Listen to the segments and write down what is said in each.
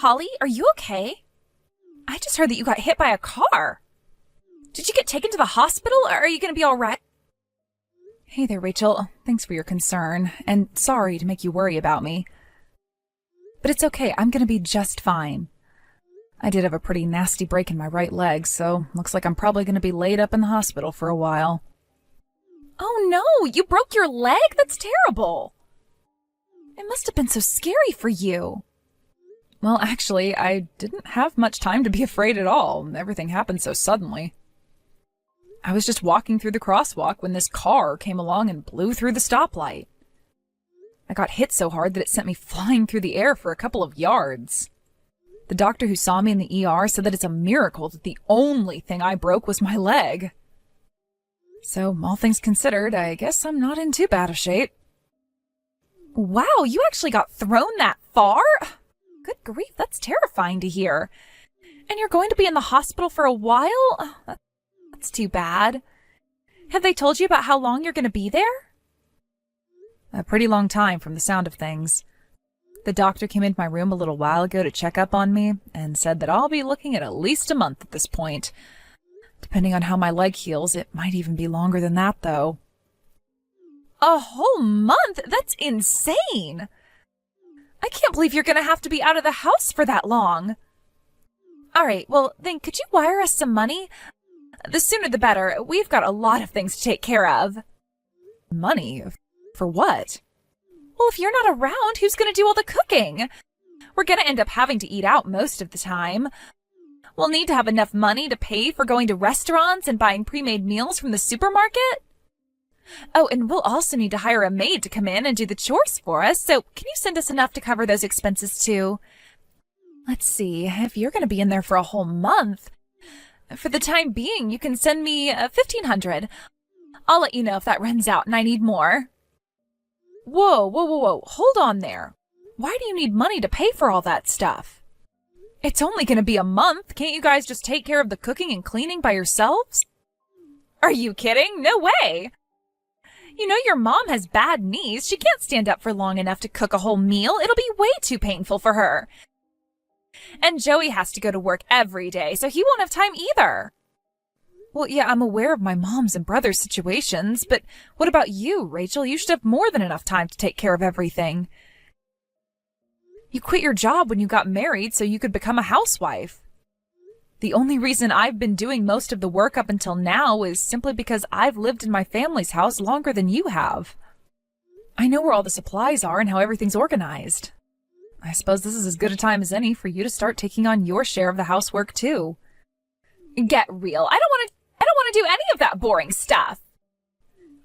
Holly, are you okay? I just heard that you got hit by a car. Did you get taken to the hospital, or are you going to be all right? Hey there, Rachel. Thanks for your concern, and sorry to make you worry about me. But it's okay, I'm going to be just fine. I did have a pretty nasty break in my right leg, so looks like I'm probably going to be laid up in the hospital for a while. Oh no, you broke your leg? That's terrible. It must have been so scary for you. Well, actually, I didn't have much time to be afraid at all. Everything happened so suddenly. I was just walking through the crosswalk when this car came along and blew through the stoplight. I got hit so hard that it sent me flying through the air for a couple of yards. The doctor who saw me in the ER said that it's a miracle that the only thing I broke was my leg. So, all things considered, I guess I'm not in too bad a shape. Wow, you actually got thrown that far? Good grief, that's terrifying to hear. And you're going to be in the hospital for a while? Oh, that's too bad. Have they told you about how long you're going to be there? A pretty long time from the sound of things. The doctor came into my room a little while ago to check up on me and said that I'll be looking at least a month at this point. Depending on how my leg heals, it might even be longer than that, though. A whole month? That's insane! I can't believe you're going to have to be out of the house for that long. All right, well, then could you wire us some money? The sooner the better. We've got a lot of things to take care of. Money? For what? Well, if you're not around, who's going to do all the cooking? We're going to end up having to eat out most of the time. We'll need to have enough money to pay for going to restaurants and buying pre-made meals from the supermarket. Oh, and we'll also need to hire a maid to come in and do the chores for us, so can you send us enough to cover those expenses too? Let's see, if you're going to be in there for a whole month, for the time being, you can send me $1,500. I'll let you know if that runs out and I need more. Whoa, hold on there. Why do you need money to pay for all that stuff? It's only going to be a month. Can't you guys just take care of the cooking and cleaning by yourselves? Are you kidding? No way. You know your mom has bad knees. She can't stand up for long enough to cook a whole meal. It'll be way too painful for her. And Joey has to go to work every day, so he won't have time either. Well, yeah, I'm aware of my mom's and brother's situations, but what about you, Rachel? You should have more than enough time to take care of everything. You quit your job when you got married so you could become a housewife. The only reason I've been doing most of the work up until now is simply because I've lived in my family's house longer than you have. I know where all the supplies are and how everything's organized. I suppose this is as good a time as any for you to start taking on your share of the housework too. Get real. I don't want to do any of that boring stuff.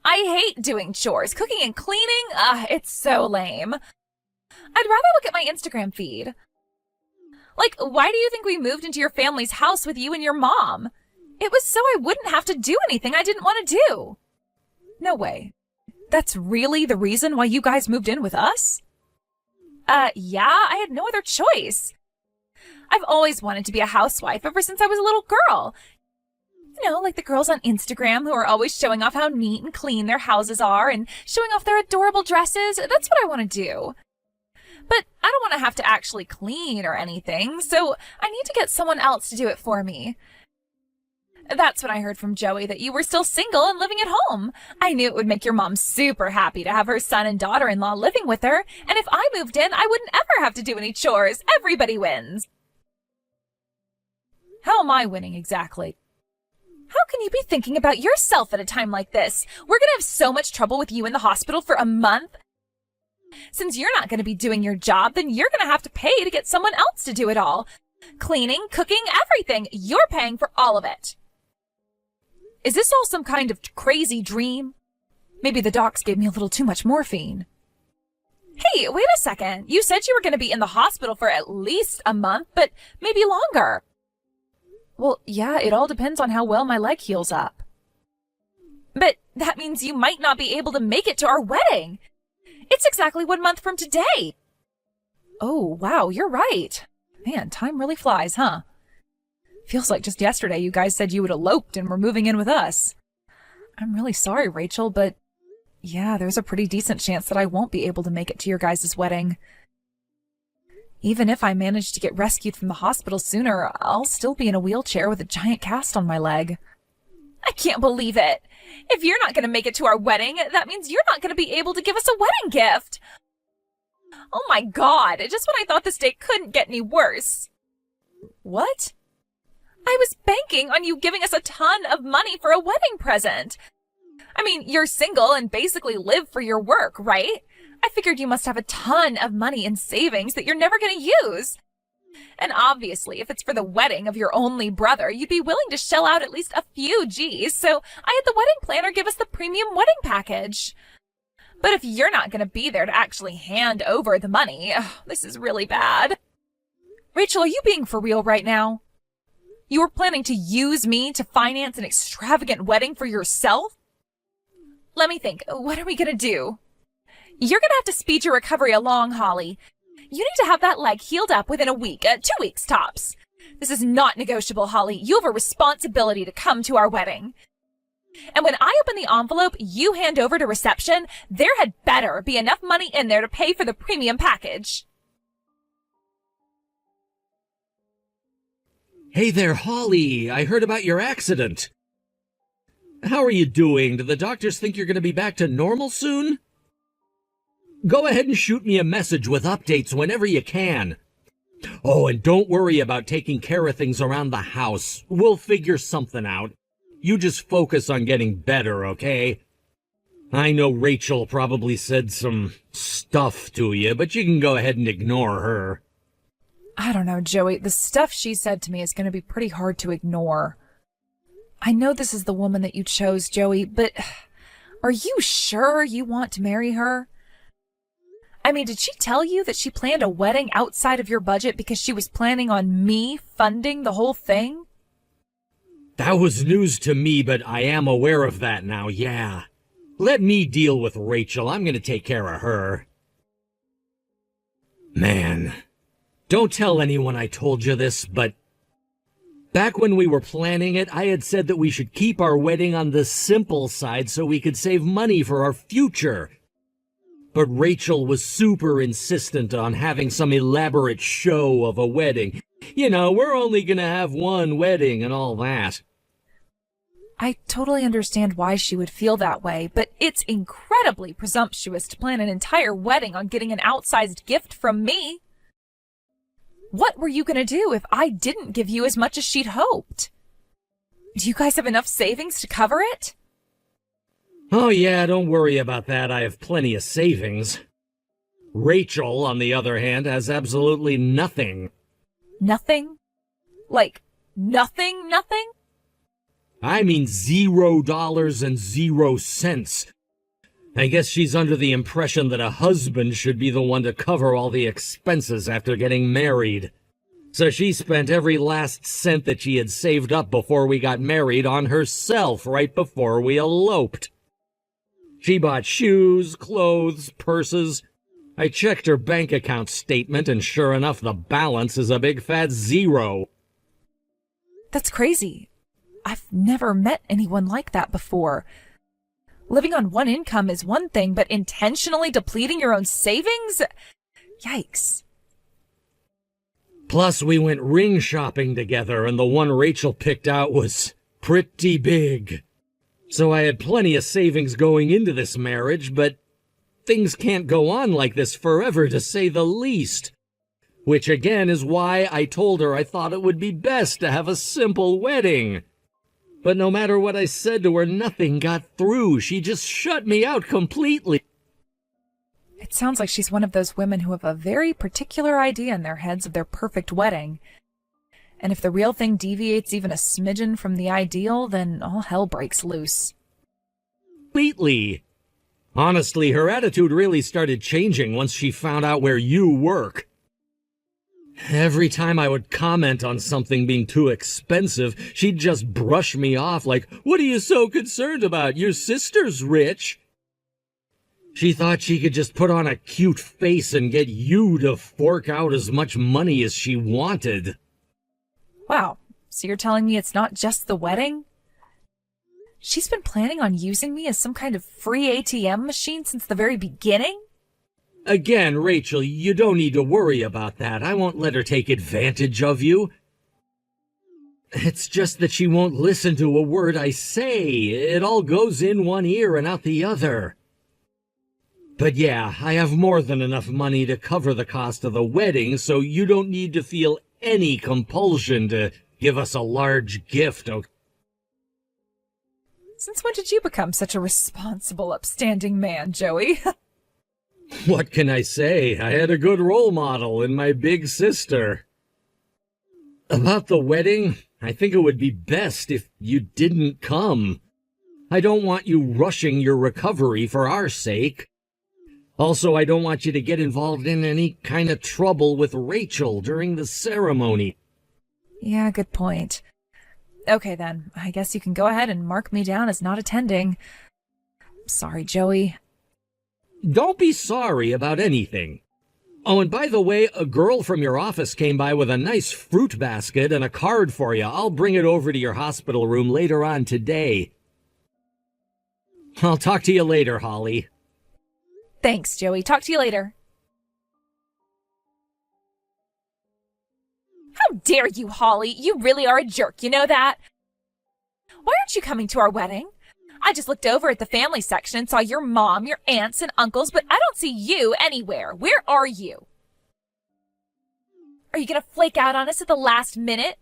I hate doing chores. Cooking and cleaning, it's so lame. I'd rather look at my Instagram feed. Like, why do you think we moved into your family's house with you and your mom? It was so I wouldn't have to do anything I didn't want to do. No way. That's really the reason why you guys moved in with us? Yeah, I had no other choice. I've always wanted to be a housewife ever since I was a little girl. You know, like the girls on Instagram who are always showing off how neat and clean their houses are and showing off their adorable dresses. That's what I want to do. But I don't want to have to actually clean or anything, so I need to get someone else to do it for me. That's when I heard from Joey that you were still single and living at home. I knew it would make your mom super happy to have her son and daughter-in-law living with her, and if I moved in, I wouldn't ever have to do any chores. Everybody wins. How am I winning exactly? How can you be thinking about yourself at a time like this? We're going to have so much trouble with you in the hospital for a month. Since you're not going to be doing your job, then you're going to have to pay to get someone else to do it all. Cleaning, cooking, everything. You're paying for all of it. Is this all some kind of crazy dream? Maybe the docs gave me a little too much morphine. Hey, wait a second. You said you were going to be in the hospital for at least a month, but maybe longer. Well, yeah, it all depends on how well my leg heals up. But that means you might not be able to make it to our wedding. It's exactly 1 month from today. Oh, wow, you're right. Man, time really flies, huh? Feels like just yesterday you guys said you had eloped and were moving in with us. I'm really sorry, Rachel, but yeah, there's a pretty decent chance that I won't be able to make it to your guys' wedding. Even if I manage to get rescued from the hospital sooner, I'll still be in a wheelchair with a giant cast on my leg. I can't believe it. If you're not going to make it to our wedding, that means you're not going to be able to give us a wedding gift. Oh my God, just when I thought this day couldn't get any worse. What? I was banking on you giving us a ton of money for a wedding present. I mean, you're single and basically live for your work, right? I figured you must have a ton of money in savings that you're never going to use. And obviously, if it's for the wedding of your only brother, you'd be willing to shell out at least a few G's, so I had the wedding planner give us the premium wedding package. But if you're not going to be there to actually hand over the money, this is really bad. Rachel, are you being for real right now? You were planning to use me to finance an extravagant wedding for yourself? Let me think. What are we going to do? You're going to have to speed your recovery along, Holly. You need to have that leg healed up within a week, 2 weeks tops. This is not negotiable, Holly. You have a responsibility to come to our wedding. And when I open the envelope you hand over to reception, there had better be enough money in there to pay for the premium package. Hey there, Holly. I heard about your accident. How are you doing? Do the doctors think you're going to be back to normal soon? Go ahead and shoot me a message with updates whenever you can. Oh, and don't worry about taking care of things around the house. We'll figure something out. You just focus on getting better, okay? I know Rachel probably said some stuff to you, but you can go ahead and ignore her. I don't know, Joey. The stuff she said to me is going to be pretty hard to ignore. I know this is the woman that you chose, Joey, but are you sure you want to marry her? I mean, did she tell you that she planned a wedding outside of your budget because she was planning on me funding the whole thing? That was news to me, but I am aware of that now, yeah. Let me deal with Rachel. I'm going to take care of her. Man, don't tell anyone I told you this, but back when we were planning it, I had said that we should keep our wedding on the simple side so we could save money for our future. But Rachel was super insistent on having some elaborate show of a wedding. You know, we're only gonna have one wedding and all that. I totally understand why she would feel that way, but it's incredibly presumptuous to plan an entire wedding on getting an outsized gift from me. What were you gonna do if I didn't give you as much as she'd hoped? Do you guys have enough savings to cover it? Oh yeah, don't worry about that. I have plenty of savings. Rachel, on the other hand, has absolutely nothing. Nothing? Like, nothing? I mean $0 and 0 cents. I guess she's under the impression that a husband should be the one to cover all the expenses after getting married. So she spent every last cent that she had saved up before we got married on herself right before we eloped. She bought shoes, clothes, purses. I checked her bank account statement, and sure enough, the balance is a big fat 0. That's crazy. I've never met anyone like that before. Living on one income is one thing, but intentionally depleting your own savings? Yikes. Plus, we went ring shopping together, and the one Rachel picked out was pretty big. So I had plenty of savings going into this marriage, but things can't go on like this forever, to say the least. Which again is why I told her I thought it would be best to have a simple wedding. But no matter what I said to her, nothing got through. She just shut me out completely. It sounds like she's one of those women who have a very particular idea in their heads of their perfect wedding. And if the real thing deviates even a smidgen from the ideal, then all hell breaks loose. Completely. Honestly, her attitude really started changing once she found out where you work. Every time I would comment on something being too expensive, she'd just brush me off like, "What are you so concerned about? Your sister's rich." She thought she could just put on a cute face and get you to fork out as much money as she wanted. Wow, so you're telling me it's not just the wedding? She's been planning on using me as some kind of free ATM machine since the very beginning? Again, Rachel, you don't need to worry about that. I won't let her take advantage of you. It's just that she won't listen to a word I say. It all goes in one ear and out the other. But yeah, I have more than enough money to cover the cost of the wedding, so you don't need to feel any compulsion to give us a large gift, okay? Since when did you become such a responsible, upstanding man, Joey? What can I say? I had a good role model in my big sister. About the wedding, I think it would be best if you didn't come. I don't want you rushing your recovery for our sake. Also, I don't want you to get involved in any kind of trouble with Rachel during the ceremony. Yeah, good point. Okay then, I guess you can go ahead and mark me down as not attending. Sorry, Joey. Don't be sorry about anything. Oh, and by the way, a girl from your office came by with a nice fruit basket and a card for you. I'll bring it over to your hospital room later on today. I'll talk to you later, Holly. Thanks, Joey. Talk to you later. How dare you, Holly? You really are a jerk, you know that? Why aren't you coming to our wedding? I just looked over at the family section and saw your mom, your aunts, and uncles, but I don't see you anywhere. Where are you? Are you gonna flake out on us at the last minute?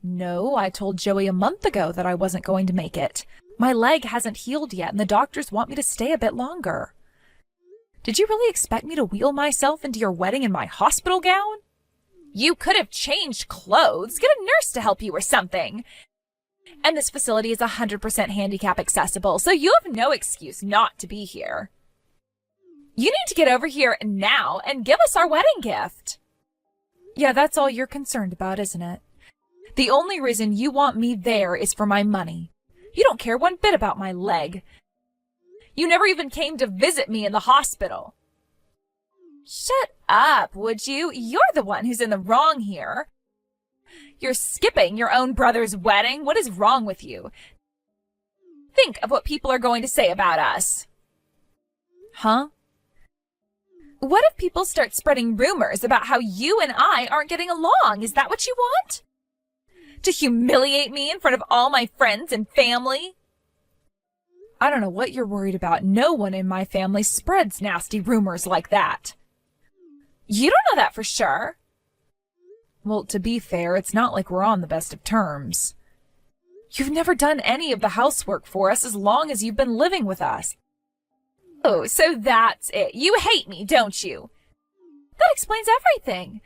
No, I told Joey a month ago that I wasn't going to make it. My leg hasn't healed yet, and the doctors want me to stay a bit longer. Did you really expect me to wheel myself into your wedding in my hospital gown? You could have changed clothes, get a nurse to help you or something. And this facility is 100% handicap accessible, so you have no excuse not to be here. You need to get over here now and give us our wedding gift. Yeah, that's all you're concerned about, isn't it? The only reason you want me there is for my money. You don't care one bit about my leg. You never even came to visit me in the hospital. Shut up, would you? You're the one who's in the wrong here. You're skipping your own brother's wedding. What is wrong with you? Think of what people are going to say about us. Huh? What if people start spreading rumors about how you and I aren't getting along? Is that what you want? To humiliate me in front of all my friends and family? I don't know what you're worried about. No one in my family spreads nasty rumors like that. You don't know that for sure. Well, to be fair, it's not like we're on the best of terms. You've never done any of the housework for us as long as you've been living with us. Oh, so that's it. You hate me, don't you? That explains everything.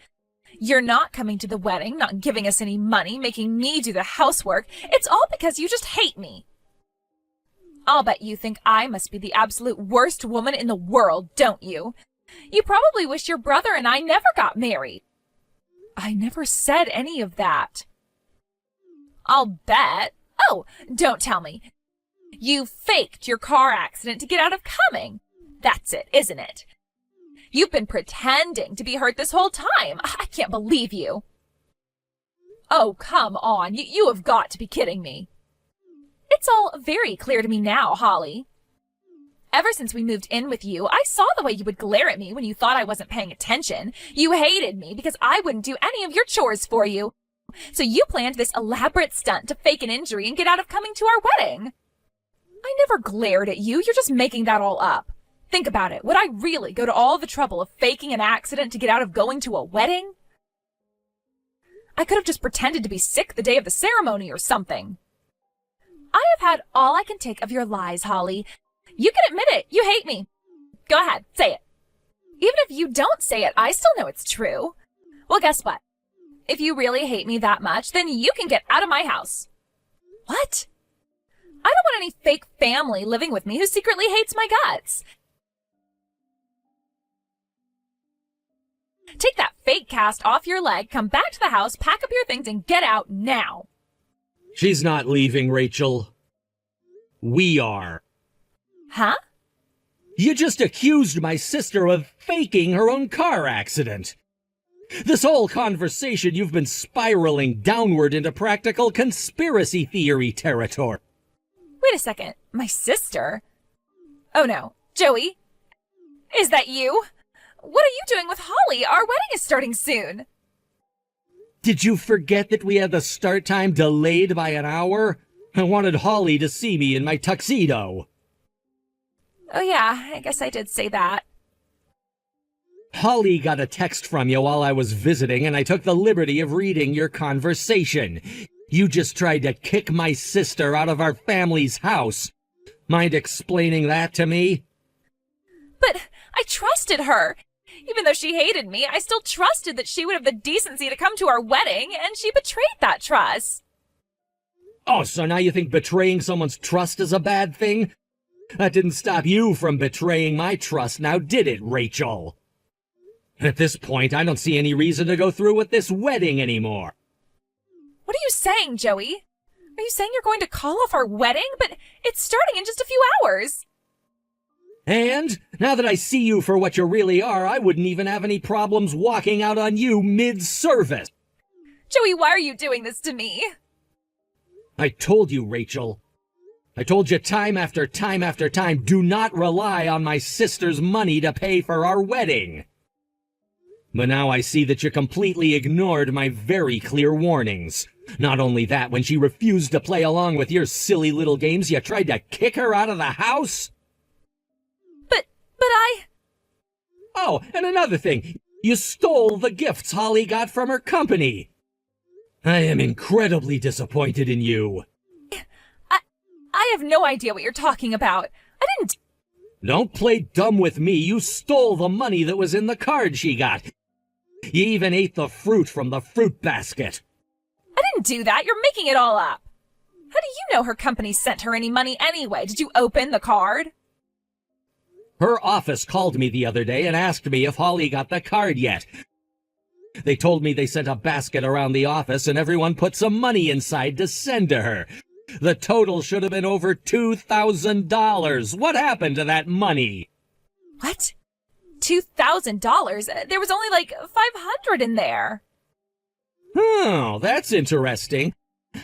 You're not coming to the wedding, not giving us any money, making me do the housework. It's all because you just hate me. I'll bet you think I must be the absolute worst woman in the world, don't you? You probably wish your brother and I never got married. I never said any of that. I'll bet. Oh, don't tell me. You faked your car accident to get out of coming. That's it, isn't it? You've been pretending to be hurt this whole time. I can't believe you. Oh, come on. You have got to be kidding me. It's all very clear to me now, Holly. Ever since we moved in with you, I saw the way you would glare at me when you thought I wasn't paying attention. You hated me because I wouldn't do any of your chores for you. So you planned this elaborate stunt to fake an injury and get out of coming to our wedding. I never glared at you. You're just making that all up. Think about it. Would I really go to all the trouble of faking an accident to get out of going to a wedding? I could have just pretended to be sick the day of the ceremony or something. I have had all I can take of your lies, Holly. You can admit it. You hate me. Go ahead, say it. Even if you don't say it, I still know it's true. Well, guess what? If you really hate me that much, then you can get out of my house. What? I don't want any fake family living with me who secretly hates my guts. Take that fake cast off your leg, come back to the house, pack up your things, and get out now. She's not leaving, Rachel. We are. Huh? You just accused my sister of faking her own car accident. This whole conversation, you've been spiraling downward into practical conspiracy theory territory. Wait a second. My sister? Oh no. Joey? Is that you? What are you doing with Holly? Our wedding is starting soon. Did you forget that we had the start time delayed by an hour? I wanted Holly to see me in my tuxedo. Oh yeah, I guess I did say that. Holly got a text from you while I was visiting, and I took the liberty of reading your conversation. You just tried to kick my sister out of our family's house. Mind explaining that to me? But I trusted her. Even though she hated me, I still trusted that she would have the decency to come to our wedding, and she betrayed that trust. Oh, so now you think betraying someone's trust is a bad thing? That didn't stop you from betraying my trust, now did it, Rachel? At this point, I don't see any reason to go through with this wedding anymore. What are you saying, Joey? Are you saying you're going to call off our wedding? But it's starting in just a few hours. And now that I see you for what you really are, I wouldn't even have any problems walking out on you mid-service. Joey, why are you doing this to me? I told you, Rachel. I told you time after time after time, do not rely on my sister's money to pay for our wedding. But now I see that you completely ignored my very clear warnings. Not only that, when she refused to play along with your silly little games, you tried to kick her out of the house? But I... Oh, and another thing. You stole the gifts Holly got from her company. I am incredibly disappointed in you. I have no idea what you're talking about. I didn't... Don't play dumb with me. You stole the money that was in the card she got. You even ate the fruit from the fruit basket. I didn't do that. You're making it all up. How do you know her company sent her any money anyway? Did you open the card? Her office called me the other day and asked me if Holly got the card yet. They told me they sent a basket around the office and everyone put some money inside to send to her. The total should have been over $2,000. What happened to that money? What? $2,000? There was only like $500 in there. Oh, that's interesting.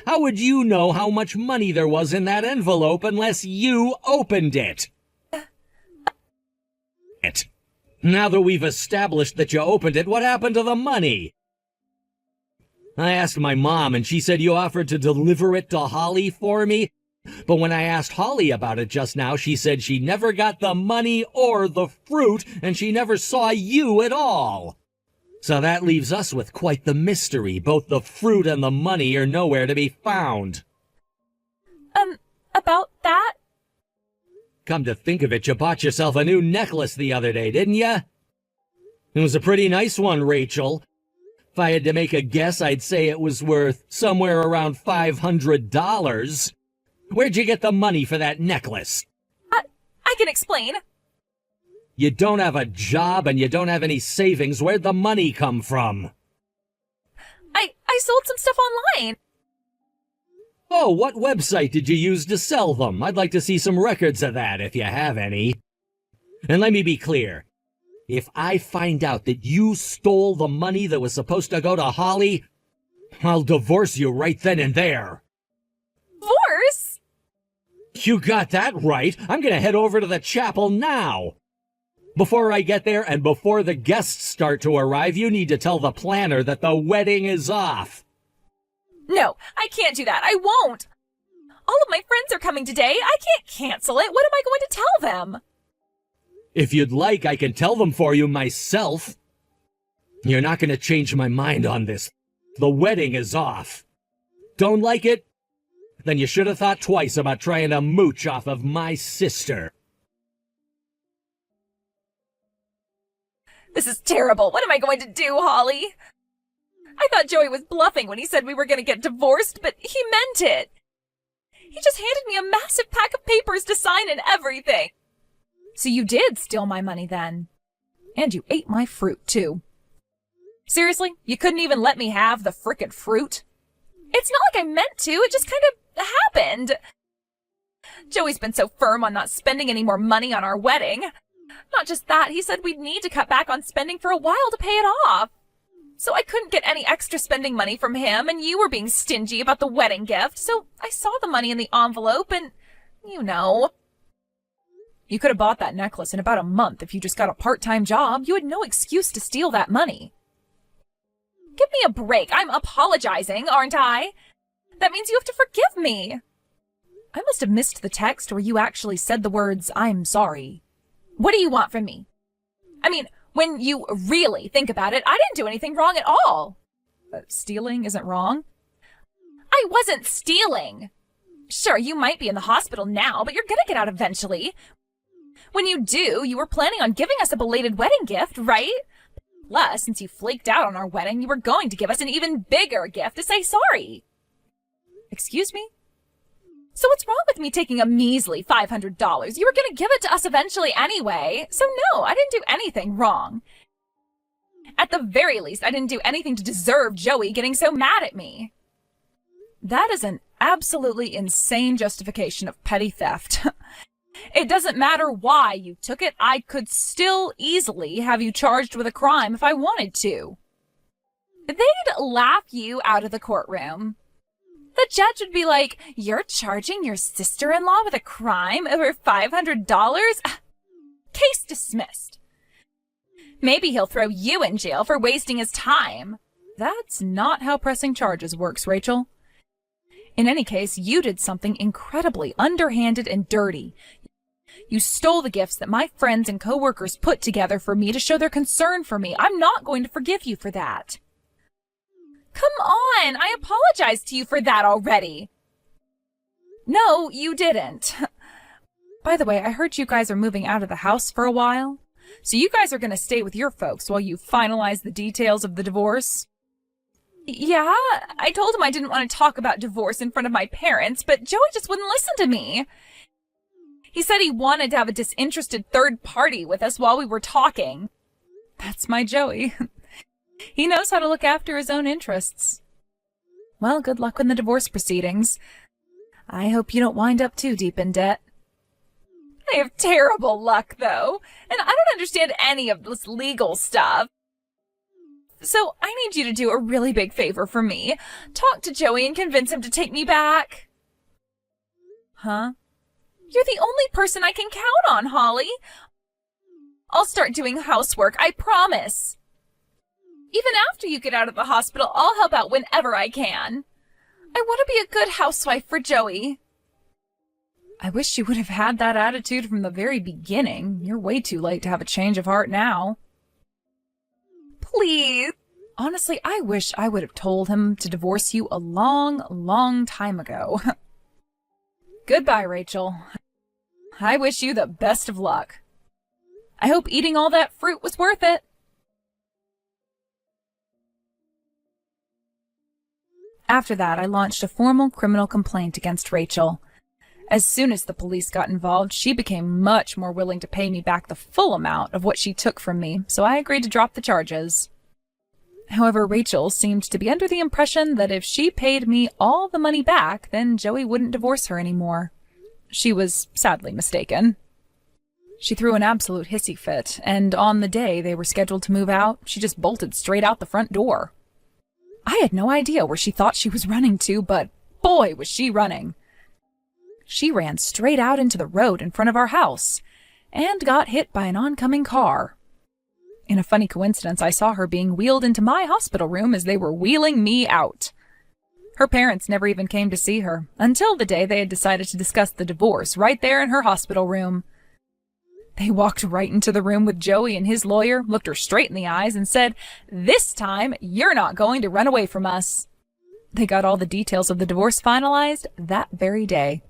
How would you know how much money there was in that envelope unless you opened it? Now that we've established that you opened it, what happened to the money? I asked my mom, and she said you offered to deliver it to Holly for me. But when I asked Holly about it just now, she said she never got the money or the fruit, and she never saw you at all. So that leaves us with quite the mystery. Both the fruit and the money are nowhere to be found. About that? Come to think of it, you bought yourself a new necklace the other day, didn't you? It was a pretty nice one, Rachel. If I had to make a guess, I'd say it was worth somewhere around $500. Where'd you get the money for that necklace? I can explain. You don't have a job and you don't have any savings. Where'd the money come from? I sold some stuff online. Oh, what website did you use to sell them? I'd like to see some records of that, if you have any. And let me be clear. If I find out that you stole the money that was supposed to go to Holly, I'll divorce you right then and there. Divorce? You got that right. I'm gonna head over to the chapel now. Before I get there and before the guests start to arrive, you need to tell the planner that the wedding is off. No, I can't do that. I won't. All of my friends are coming today. I can't cancel it. What am I going to tell them? If you'd like, I can tell them for you myself. You're not going to change my mind on this. The wedding is off. Don't like it? Then you should have thought twice about trying to mooch off of my sister. This is terrible. What am I going to do, Holly? I thought Joey was bluffing when he said we were going to get divorced, but he meant it. He just handed me a massive pack of papers to sign and everything. So you did steal my money then. And you ate my fruit, too. Seriously? You couldn't even let me have the frickin' fruit? It's not like I meant to. It just kind of happened. Joey's been so firm on not spending any more money on our wedding. Not just that, he said we'd need to cut back on spending for a while to pay it off. So I couldn't get any extra spending money from him, and you were being stingy about the wedding gift, so I saw the money in the envelope, and, you know. You could have bought that necklace in about a month if you just got a part-time job. You had no excuse to steal that money. Give me a break. I'm apologizing, aren't I? That means you have to forgive me. I must have missed the text where you actually said the words, "I'm sorry." What do you want from me? I mean, when you really think about it, I didn't do anything wrong at all. Stealing isn't wrong? I wasn't stealing. Sure, you might be in the hospital now, but you're gonna get out eventually. When you do, you were planning on giving us a belated wedding gift, right? Plus, since you flaked out on our wedding, you were going to give us an even bigger gift to say sorry. Excuse me? So what's wrong with me taking a measly $500? You were going to give it to us eventually anyway. So no, I didn't do anything wrong. At the very least, I didn't do anything to deserve Joey getting so mad at me. That is an absolutely insane justification of petty theft. It doesn't matter why you took it. I could still easily have you charged with a crime if I wanted to. They'd laugh you out of the courtroom. The judge would be like, "You're charging your sister-in-law with a crime over $500? Case dismissed." Maybe he'll throw you in jail for wasting his time. That's not how pressing charges works, Rachel. In any case, you did something incredibly underhanded and dirty. You stole the gifts that my friends and coworkers put together for me to show their concern for me. I'm not going to forgive you for that. Come on, I apologized to you for that already. No, you didn't. By the way, I heard you guys are moving out of the house for a while. So you guys are going to stay with your folks while you finalize the details of the divorce? Yeah, I told him I didn't want to talk about divorce in front of my parents, but Joey just wouldn't listen to me. He said he wanted to have a disinterested third party with us while we were talking. That's my Joey. He knows how to look after his own interests. Well, good luck in the divorce proceedings. I hope you don't wind up too deep in debt. I have terrible luck, though, and I don't understand any of this legal stuff. So I need you to do a really big favor for me. Talk to Joey and convince him to take me back. Huh? You're the only person I can count on, Holly. I'll start doing housework, I promise. Even after you get out of the hospital, I'll help out whenever I can. I want to be a good housewife for Joey. I wish you would have had that attitude from the very beginning. You're way too late to have a change of heart now. Please. Honestly, I wish I would have told him to divorce you a long, long time ago. Goodbye, Rachel. I wish you the best of luck. I hope eating all that fruit was worth it. After that, I launched a formal criminal complaint against Rachel. As soon as the police got involved, she became much more willing to pay me back the full amount of what she took from me, so I agreed to drop the charges. However, Rachel seemed to be under the impression that if she paid me all the money back, then Joey wouldn't divorce her anymore. She was sadly mistaken. She threw an absolute hissy fit, and on the day they were scheduled to move out, she just bolted straight out the front door. I had no idea where she thought she was running to, but boy, was she running. She ran straight out into the road in front of our house and got hit by an oncoming car. In a funny coincidence, I saw her being wheeled into my hospital room as they were wheeling me out. Her parents never even came to see her, until the day they had decided to discuss the divorce right there in her hospital room. They walked right into the room with Joey and his lawyer, looked her straight in the eyes, and said, "This time, you're not going to run away from us." They got all the details of the divorce finalized that very day.